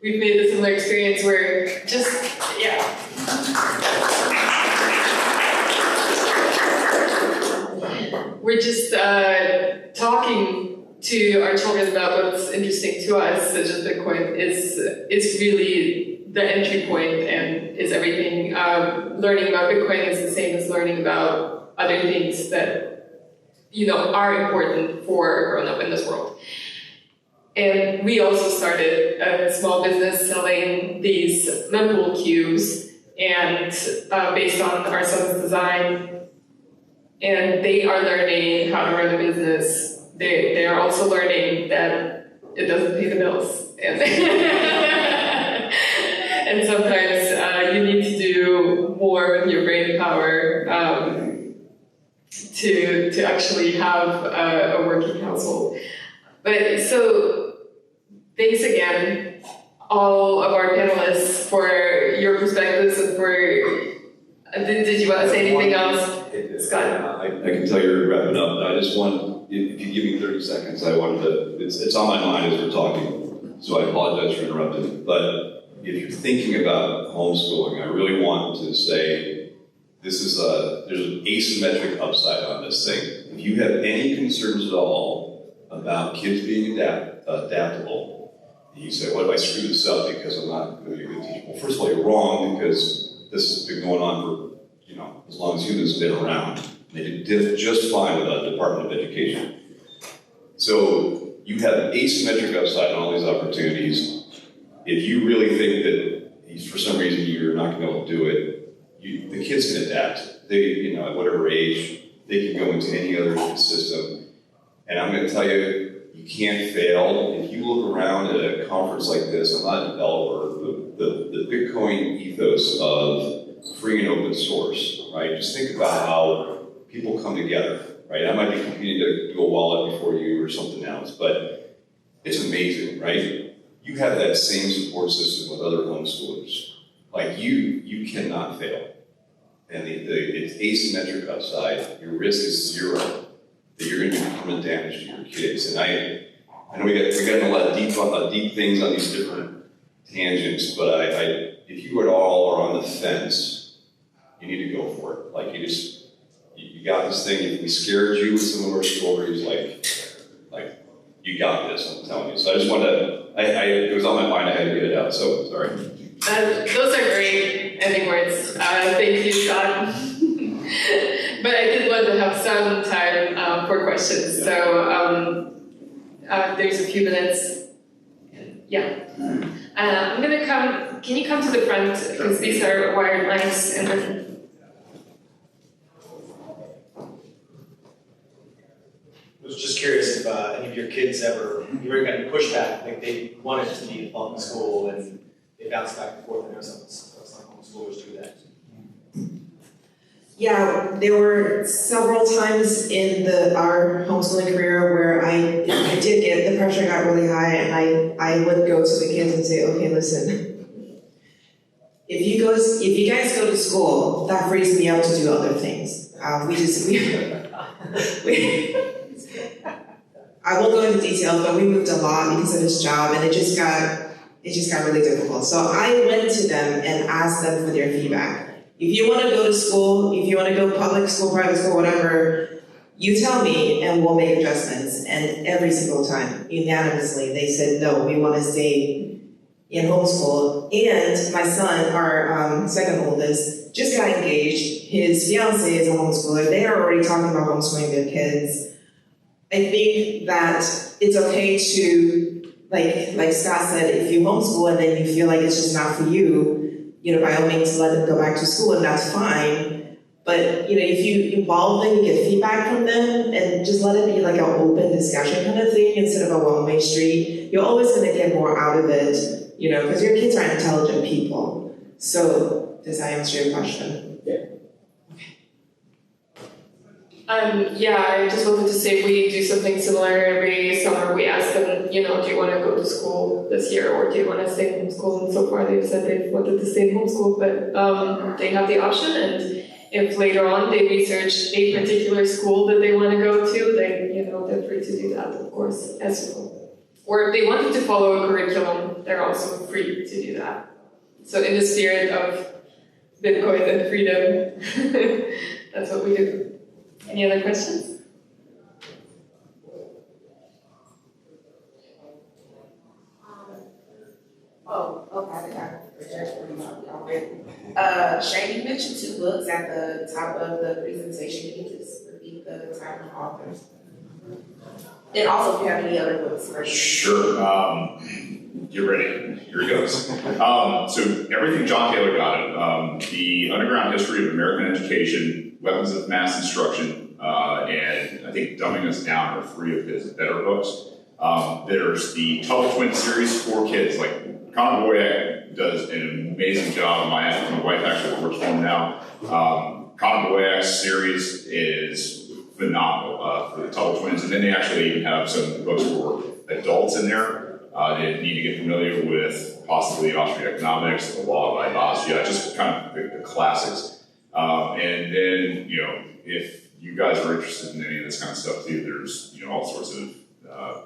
we've made a similar experience where we're just talking to our children about what's interesting to us, such as Bitcoin is really the entry point and is everything. Learning about Bitcoin is the same as learning about other things that are important for a grown-up in this world. And we also started a small business selling these mempool cubes, and based on our son's design. And they are learning how to run a business. They are also learning that it doesn't pay the bills. And And sometimes you need to do more with your brain power to actually have a working household. But so thanks again, all of our panelists, for your perspectives and for. Did you want to say anything else, Scott? I can tell you're wrapping up. I just want, if you give me 30 seconds, I wanted to, it's on my mind as we're talking, so I apologize for interrupting. But if you're thinking about homeschooling, I really want to say this is there's an asymmetric upside on this thing. If you have any concerns at all about kids being adaptable, you say, what if I screw this up because I'm not going to be a good teacher? Well, first of all, you're wrong, because this has been going on for, as long as humans have been around. They did just fine without the Department of Education. So you have asymmetric upside on all these opportunities. If you really think that for some reason you're not going to be able to do it, the kids can adapt. They, at whatever age, they can go into any other system. And I'm going to tell you, you can't fail. If you look around at a conference like this, I'm not a developer, the Bitcoin ethos of free and open source, right? Just think about how people come together, right? I might be competing to do a wallet before you or something else, but it's amazing, right? You have that same support system with other homeschoolers. Like you cannot fail. And it's asymmetric upside. Your risk is zero that you're going to do permanent damage to your kids. And I know we got a lot of deep things on these different tangents, but if you at all are on the fence, you need to go for it. Like you got this thing. If we scared you with some of our stories, like you got this. I'm telling you. So I just wanted to. It was on my mind. I had to get it out. So sorry. Those are great ending words. Thank you, Scott. But I did want to have some time for questions. So there's a few minutes. Yeah. I'm gonna come. Can you come to the front, because these are wired mics, and then. I was just curious if any of your kids you ever got any pushback, like they wanted to be in public school and they bounced back and forth. I know some homeschoolers do that. Yeah, there were several times in our homeschooling career where I did get, the pressure got really high, and I would go to the kids and say, okay, listen, if you guys go to school, that frees me up to do other things. I won't go into details, but we moved a lot because of this job, and it just got really difficult. So I went to them and asked them for their feedback. If you want to go to school, if you want to go public school, private school, whatever, you tell me and we'll make adjustments. And every single time, unanimously, they said, no, we want to stay in homeschool. And my son, our second oldest, just got engaged. His fiance is a homeschooler. They are already talking about homeschooling their kids. I think that it's okay to, like Scott said, if you homeschool and then you feel like it's just not for you, by all means, let them go back to school, and that's fine. But, if you involve them, you get feedback from them, and just let it be like an open discussion kind of thing instead of a one-way street. You're always going to get more out of it, because your kids are intelligent people. So, does that answer your question? Yeah. I just wanted to say we do something similar every summer. We ask them, do you want to go to school this year, or do you want to stay in homeschool? And so far they've said they wanted to stay in homeschool, but they have the option. And if later on they research a particular school that they want to go to, then they're free to do that, of course, as well. Or if they wanted to follow a curriculum, they're also free to do that. So in the spirit of Bitcoin and freedom, that's what we do. Any other questions? Shane, you mentioned 2 books at the top of the presentation. Can you just repeat the title and authors? And also, if you have any other books. Sure. Get ready. Here he goes. So everything John Taylor got it. The Underground History of American Education, Weapons of Mass Instruction, and I think Dumbing Us Down are 3 of his better books. There's the Tuttle Twin series for kids, like Connor Boyack does an amazing job. My wife actually works for him now. Connor Boyack's series is phenomenal for the Tuttle twins, and then they actually even have some books for adults in there. They need to get familiar with possibly Austrian economics, the law of Austria, just kind of the classics. And then, you know, if you guys are interested in any of this kind of stuff too, there's, you know, all sorts of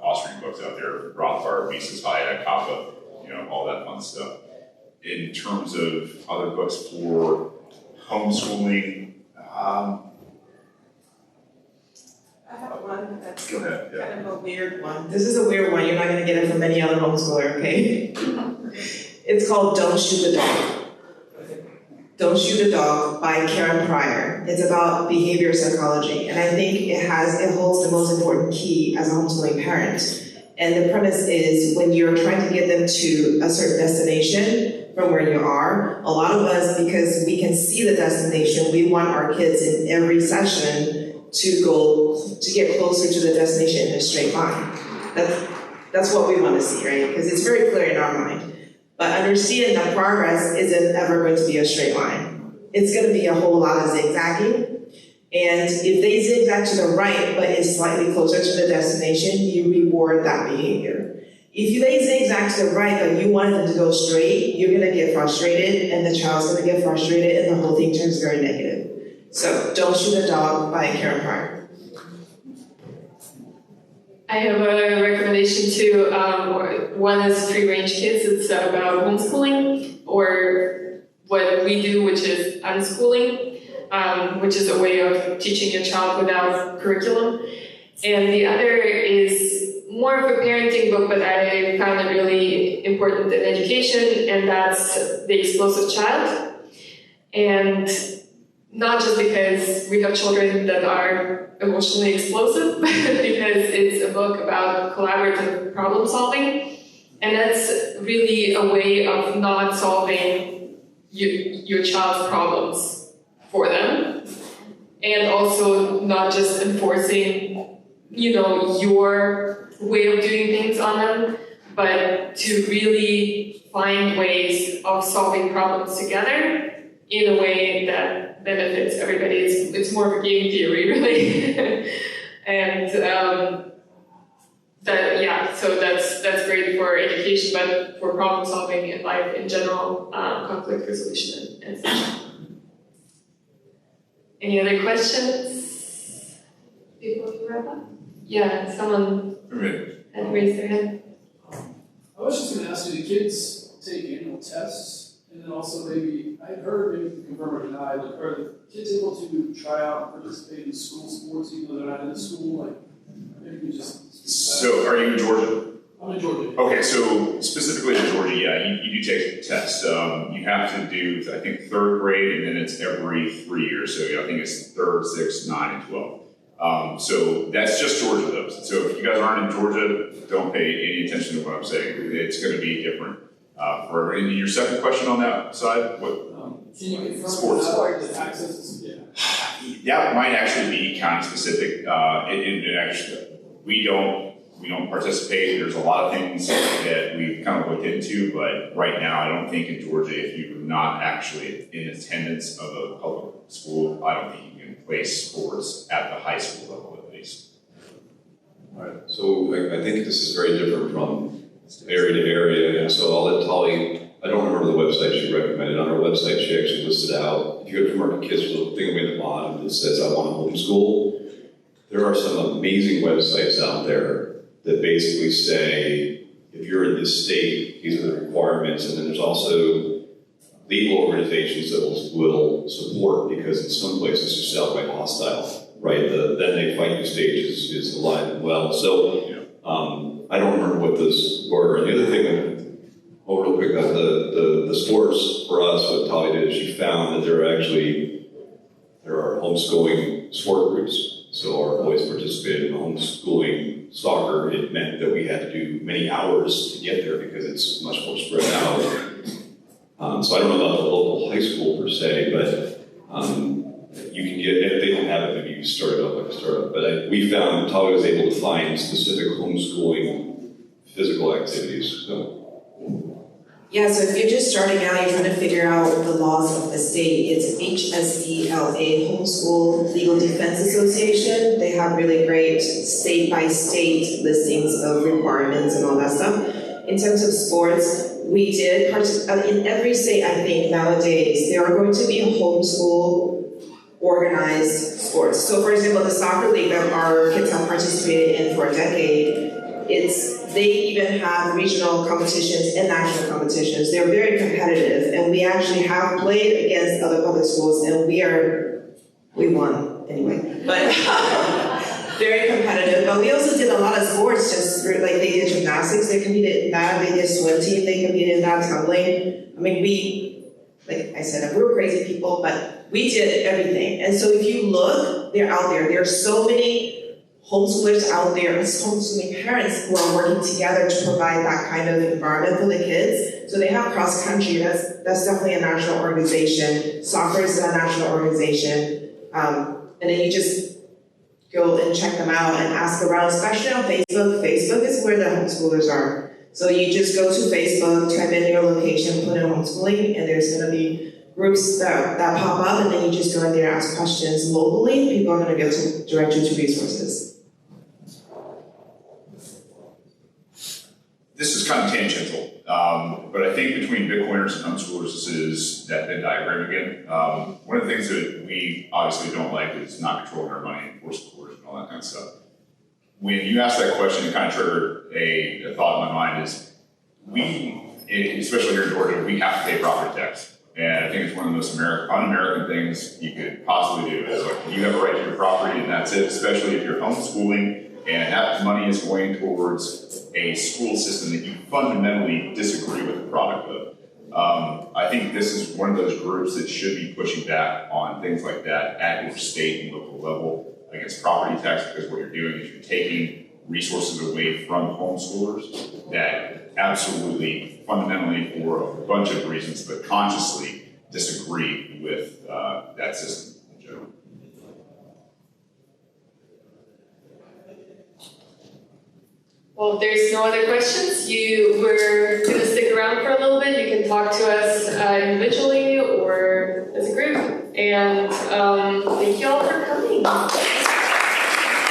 Austrian books out there, Rothbard, Mises, Hayek, Kappa, you know, all that fun stuff. In terms of other books for homeschooling, I have one that's go ahead, yeah. kind of a weird one. This is a weird one. You're not going to get it from any other homeschooler, okay? It's called Don't Shoot the Dog. Don't Shoot a Dog by Karen Pryor. It's about behavior psychology, and I think it holds the most important key as a homeschooling parent. And the premise is when you're trying to get them to a certain destination from where you are, a lot of us, because we can see the destination, we want our kids in every session to get closer to the destination in a straight line. That's what we want to see, right? Because it's very clear in our mind. But understand that progress isn't ever going to be a straight line. It's going to be a whole lot of zigzagging. And if they zigzag to the right, but is slightly closer to the destination, you reward that behavior. If they zigzag to the right, but you wanted them to go straight, you're going to get frustrated, and the child's going to get frustrated, and the whole thing turns very negative. So, Don't Shoot a Dog by Karen Pryor. I have a recommendation too. One is Free Range Kids. It's about homeschooling, or what we do, which is unschooling, which is a way of teaching your child without curriculum. And the other is more of a parenting book, but I found it really important in education, and that's The Explosive Child. And not just because we have children that are emotionally explosive, but because it's a book about collaborative problem solving. And that's really a way of not solving your child's problems for them. And also not just enforcing, you know, your way of doing things on them, but to really find ways of solving problems together in a way that benefits everybody. It's more of a game theory, really. And so that's great for education, but for problem solving in life in general, conflict resolution and such. Any other questions before we wrap up? Yeah, someone had raised their hand. I was just going to ask, do the kids take annual tests? And then also maybe, I heard, maybe you can confirm or deny, like, are the kids able to try out and participate in school sports even though they're not in the school? Like, maybe you just... So, are you in Georgia? I'm in Georgia. Okay, so specifically in Georgia, yeah, you do take a test. You have to do, I think, 3rd grade, and then it's every 3 years. So I think it's 3rd, 6th, 9, and 12. So that's just Georgia, though. So if you guys aren't in Georgia, don't pay any attention to what I'm saying. It's going to be different. For your second question on that side, what? Can you confirm sports? The access is, That might actually be county specific. It actually, we don't participate. There's a lot of things that we've kind of looked into, but right now I don't think in Georgia, if you're not actually in attendance of a public school, I don't think you can play sports at the high school level at least. All right, so I think this is very different from area to area, and so I'll let Tali, I don't remember the website she recommended. On her website, she actually listed out, if you go to Market Kids, there's a thing at the bottom that says, I want to homeschool. There are some amazing websites out there that basically say, if you're in this state, these are the requirements, and then there's also legal organizations that will support, because in some places it's just outright hostile, right? The then they fight you stage is alive and well. So I don't remember what those were. And the other thing, real quick, the sports for us, what Tali did is she found that there are homeschooling sport groups. So our boys participated in homeschooling soccer. It meant that we had to do many hours to get there because it's much more spread out. So I don't know about the local high school per se, but you can get, if they don't have it, maybe you can start it up like a startup. But we found Tali was able to find specific homeschooling physical activities. So. Yeah, so if you're just starting out, you're trying to figure out the laws of the state, it's HSELA, Homeschool Legal Defense Association. They have really great state-by-state listings of requirements and all that stuff. In terms of sports, we did, in every state, I think, nowadays, there are going to be homeschool organized sports. So for example, the soccer league that our kids have participated in for a decade, they even have regional competitions and national competitions. They're very competitive, and we actually have played against other public schools, and we won anyway. But very competitive. But we also did a lot of sports, just through, like they did gymnastics, they competed in that, they did swim team, they competed in that, tumbling. I mean, like I said, we were crazy people, but we did everything. And so if you look, they're out there. There are so many homeschoolers out there, homeschooling parents who are working together to provide that kind of environment for the kids. So they have cross country, that's definitely a national organization. Soccer is a national organization. And then you just go and check them out and ask around, especially on Facebook. Facebook is where the homeschoolers are. So you just go to Facebook, type in your location, put in homeschooling, and there's gonna be groups that pop up, and then you just go in there and ask questions locally. People are gonna go to direct you to resources. This is kind of tangential, but I think between Bitcoiners and homeschoolers, this is that Venn diagram again. One of the things that we obviously don't like is not controlling our money and forced coercion and all that kind of stuff. When you ask that question, it kind of triggered a thought in my mind is, especially here in Georgia, we have to pay property tax. And I think it's one of the most un-American things you could possibly do. Is like, you have a right to your property and that's it, especially if you're homeschooling and that money is going towards a school system that you fundamentally disagree with the product of. I think this is one of those groups that should be pushing back on things like that at your state and local level against property tax, because what you're doing is you're taking resources away from homeschoolers that absolutely, fundamentally, for a bunch of reasons, but consciously disagree with that system in general. Well, if there's no other questions, we're going to stick around for a little bit. You can talk to us individually or as a group. And thank you all for coming.